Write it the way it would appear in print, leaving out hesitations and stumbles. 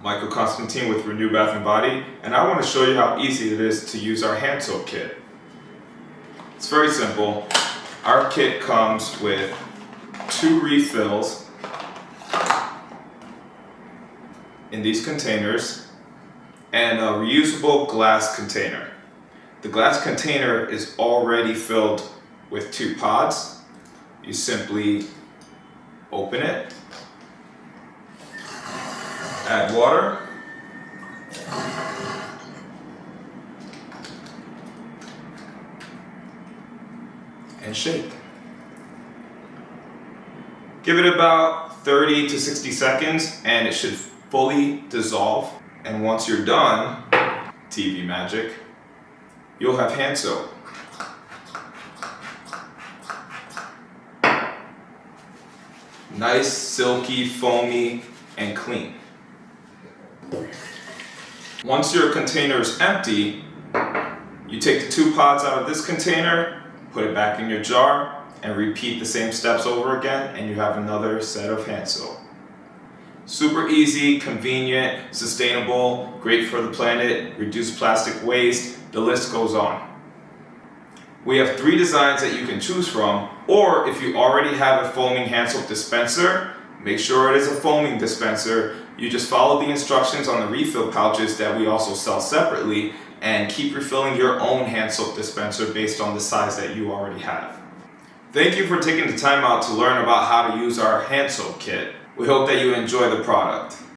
Michael Constantine with Renew Bath & Body, and I want to show you how easy it is to use our hand soap kit. It's very simple. Our kit comes with 2 refills in these containers and a reusable glass container. The glass container is already filled with 2 pods. You simply open it, add water, and shake. Give it about 30 to 60 seconds and it should fully dissolve. And once you're done, TV magic, you'll have hand soap. Nice, silky, foamy, and clean. Once your container is empty, you take the 2 pods out of this container, put it back in your jar, and repeat the same steps over again, and you have another set of hand soap. Super easy, convenient, sustainable, great for the planet, reduce plastic waste, the list goes on. We have 3 designs that you can choose from, or if you already have a foaming hand soap dispenser, make sure it is a foaming dispenser. You just follow the instructions on the refill pouches that we also sell separately and keep refilling your own hand soap dispenser based on the size that you already have. Thank you for taking the time out to learn about how to use our hand soap kit. We hope that you enjoy the product.